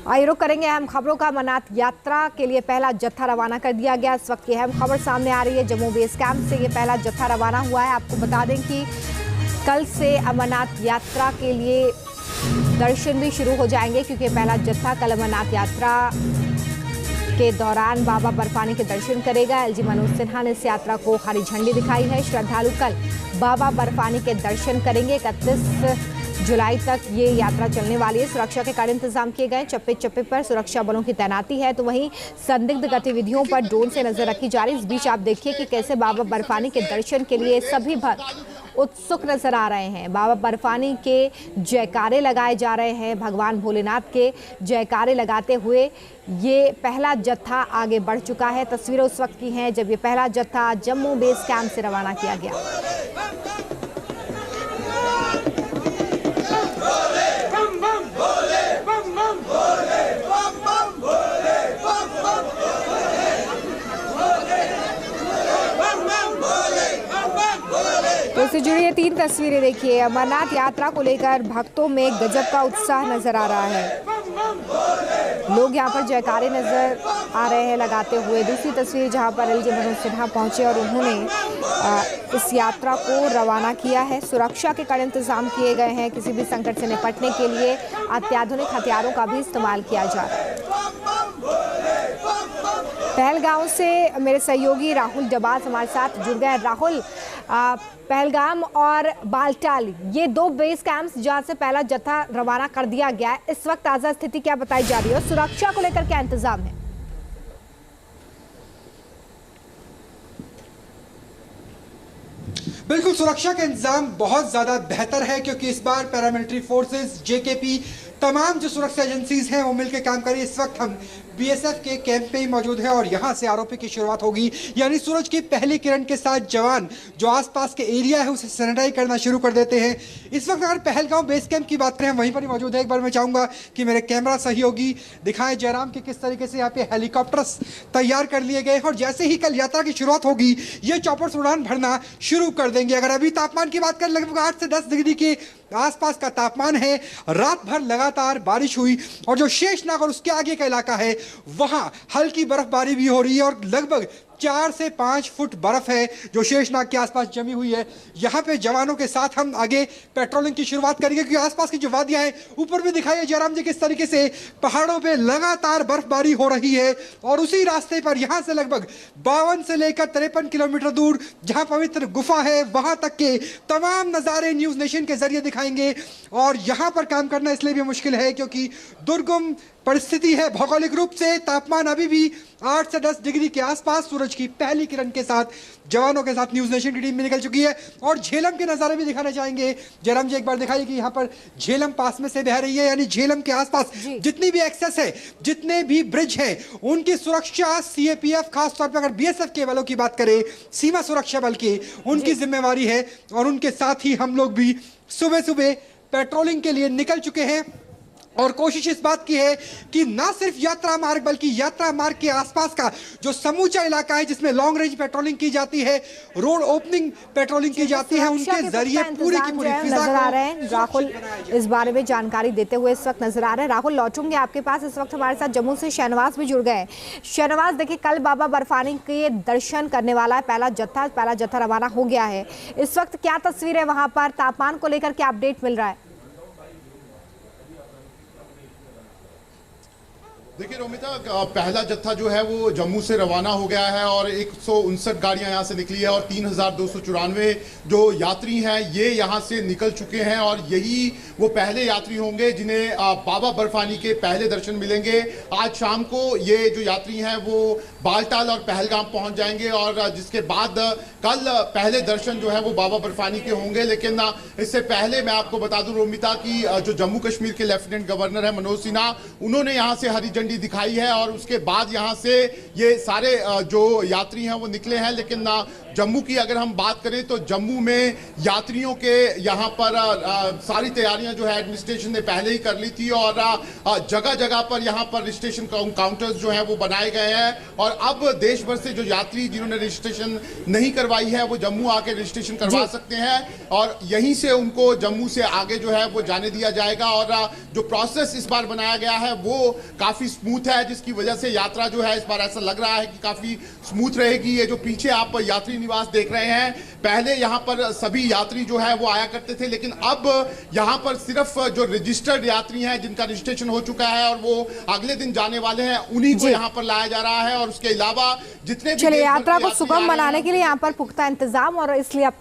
आइए रुक करेंगे अहम खबरों का। अमरनाथ यात्रा के लिए पहला जत्था रवाना कर दिया गया। इस वक्त की अहम खबर सामने आ रही है। जम्मू बेस कैंप से ये पहला जत्था रवाना हुआ है। आपको बता दें कि कल से अमरनाथ यात्रा के लिए दर्शन भी शुरू हो जाएंगे, क्योंकि पहला जत्था कल अमरनाथ यात्रा के दौरान बाबा बर्फानी के दर्शन करेगा। एलजी मनोज सिन्हा ने इस यात्रा को हरी झंडी दिखाई है। श्रद्धालु कल बाबा बर्फानी के दर्शन करेंगे। 31 जुलाई तक ये यात्रा चलने वाली है। सुरक्षा के कड़े इंतजाम किए गए। चप्पे चप्पे पर सुरक्षा बलों की तैनाती है, तो वहीं संदिग्ध गतिविधियों पर ड्रोन से नजर रखी जा रही है। इस बीच आप देखिए कि कैसे बाबा बर्फानी के दर्शन के लिए सभी भक्त उत्सुक नजर आ रहे हैं। बाबा बर्फानी के जयकारे लगाए जा रहे हैं। भगवान भोलेनाथ के जयकारे लगाते हुए ये पहला जत्था आगे बढ़ चुका है। तस्वीरें उस वक्त की हैं जब ये पहला जत्था जम्मू बेस कैंप से रवाना किया गया। इससे जुड़ी ये 3 तस्वीरें देखिए। अमरनाथ यात्रा को लेकर भक्तों में गजब का उत्साह नजर आ रहा है। लोग यहाँ पर जयकारे नजर आ रहे हैं लगाते हुए। दूसरी तस्वीर जहाँ पर एलजी मनोज सिन्हा पहुंचे और उन्होंने इस यात्रा को रवाना किया है। सुरक्षा के कड़े इंतजाम किए गए हैं। किसी भी संकट से निपटने के लिए अत्याधुनिक हथियारों का भी इस्तेमाल किया जा रहा है। पहलगाम से मेरे सहयोगी राहुल डबास हमारे साथ जुड़ गए। राहुल, पहलगाम और बालटाल ये 2 बेस कैंप्स जहां से पहला जत्था रवाना कर दिया गया है, इस वक्त ताजा स्थिति क्या बताई जा रही है और सुरक्षा को लेकर क्या इंतजाम है? बिल्कुल, सुरक्षा का इंतजाम बहुत ज्यादा बेहतर है, क्योंकि इस बार पैरामिलिट्री फोर्सेस, जेकेपी, तमाम जो सुरक्षा एजेंसीज हैं वो मिलकर काम कर रही है। इस वक्त हम बीएसएफ के कैंप पे ही मौजूद है और यहां से आरओपी की शुरुआत होगी, यानी सूरज की पहली किरण के साथ जवान जो आसपास के एरिया है उसे सैनिटाइज करना शुरू कर देते हैं। इस वक्त अगर पहलगाम बेस कैंप की बात करें, वहीं पर ही मौजूद है। एक बार मैं चाहूंगा कि मेरे कैमरा सहयोगी दिखाएं जयराम के किस तरीके से यहाँ पे हेलीकॉप्टर्स तैयार कर लिए गए हैं और जैसे ही कल यात्रा की शुरुआत होगी ये चॉपर्स उड़ान भरना शुरू कर देंगे। अगर अभी तापमान की बात करें, लगभग 8 से 10 डिग्री के आसपास का तापमान है। रात भर लगातार बारिश हुई और जो शेषनाग और उसके आगे का इलाका है वहां हल्की बर्फबारी भी हो रही है और लगभग 4 से 5 फुट बर्फ है जो शेषनाग के आसपास जमी हुई है। यहाँ पे जवानों के साथ हम आगे पेट्रोलिंग की शुरुआत करेंगे, क्योंकि आसपास की जो वादियां हैं, ऊपर भी दिखाइए जयराम जी किस तरीके से पहाड़ों पे लगातार बर्फबारी हो रही है और उसी रास्ते पर यहाँ से लगभग 52 से लेकर 53 किलोमीटर दूर जहाँ पवित्र गुफा है वहां तक के तमाम नज़ारे न्यूज नेशन के जरिए दिखाएंगे। और यहाँ पर काम करना इसलिए भी मुश्किल है क्योंकि दुर्गम परिस्थिति है। भौगोलिक रूप से तापमान अभी भी 8 से 10 डिग्री के आसपास सूरज की पहली किरण के साथ जवानों के साथ न्यूज नेशन की टीम भी निकल चुकी है और झेलम के नज़ारे भी दिखाना चाहेंगे। जयराम जी एक बार दिखाइए कि यहाँ पर झेलम पास में से बह रही है, यानी झेलम के आसपास जितनी भी एक्सेस है, जितने भी ब्रिज है, उनकी सुरक्षा सीएपीएफ, खासतौर पर अगर बीएसएफ के बलों की बात करें, सीमा सुरक्षा बल की उनकी जिम्मेवारी है और उनके साथ ही हम लोग भी सुबह सुबह पेट्रोलिंग के लिए निकल चुके हैं। और कोशिश इस बात की है कि ना सिर्फ यात्रा मार्ग बल्कि यात्रा मार्ग के आसपास का जो समूचा इलाका है जिसमें लॉन्ग रेंज पेट्रोलिंग की जाती है, रोड ओपनिंग पेट्रोलिंग की जाती है, उनके जरिए पूरी की पूरी फिजा नजर आ रहे हैं। राहुल इस बारे में जानकारी देते हुए इस वक्त नजर आ रहे हैं। राहुल, लौटूंगे आपके पास। इस वक्त हमारे साथ जम्मू से शहनवाज भी जुड़ गए। शहनवाज, देखिए कल बाबा बर्फानी के दर्शन करने वाला है पहला जत्था रवाना हो गया है। इस वक्त क्या तस्वीर है वहां पर? तापमान को लेकर क्या अपडेट मिल रहा है? देखिए रोमिता, पहला जत्था जो है वो जम्मू से रवाना हो गया है और 159 गाड़ियां यहां से निकली है और 3294 जो यात्री हैं ये यहां से निकल चुके हैं और यही वो पहले यात्री होंगे जिन्हें बाबा बर्फानी के पहले दर्शन मिलेंगे। आज शाम को ये जो यात्री हैं वो बालटाल और पहलगाम पहुंच जाएंगे और जिसके बाद कल पहले दर्शन जो है वो बाबा बर्फानी के होंगे। लेकिन इससे पहले मैं आपको बता दूं रोमिता की जो जम्मू कश्मीर के लेफ्टिनेंट गवर्नर है मनोज सिन्हा, उन्होंने यहाँ से हरी झंडी दिखाई है और उसके बाद यहाँ से ये सारे जो यात्री हैं वो निकले हैं। लेकिन जम्मू की अगर हम बात करें तो जम्मू में यात्रियों के यहाँ पर सारी तैयारियां जो है एडमिनिस्ट्रेशन ने पहले ही कर ली थी और जगह जगह पर यहाँ पर रजिस्ट्रेशन काउंटर्स जो हैं वो बनाए गए हैं और अब देश भर से जो यात्री जिन्होंने रजिस्ट्रेशन नहीं करवाई है वो जम्मू आके रजिस्ट्रेशन करवा सकते हैं और यहीं से उनको जम्मू से आगे जो है वो जाने दिया जाएगा। और जो प्रोसेस इस बार बनाया गया है वो काफी स्मूथ है, जिसकी वजह से यात्रा जो है इस बार ऐसा लग रहा है कि काफी स्मूथ रहेगी। ये जो पीछे आप यात्री निवास देख रहे हैं, पहले यहाँ पर सभी यात्री जो है वो आया करते थे, लेकिन अब यहाँ पर सिर्फ जो रजिस्टर्ड यात्री हैं जिनका रजिस्ट्रेशन हो चुका है और वो अगले दिन जाने वाले हैं उन्हीं को यहाँ पर लाया जा रहा है। और उसके अलावा जितने भी यात्रा को सुगम बनाने के लिए यहाँ पर पुख्ता इंतजाम और इसलिए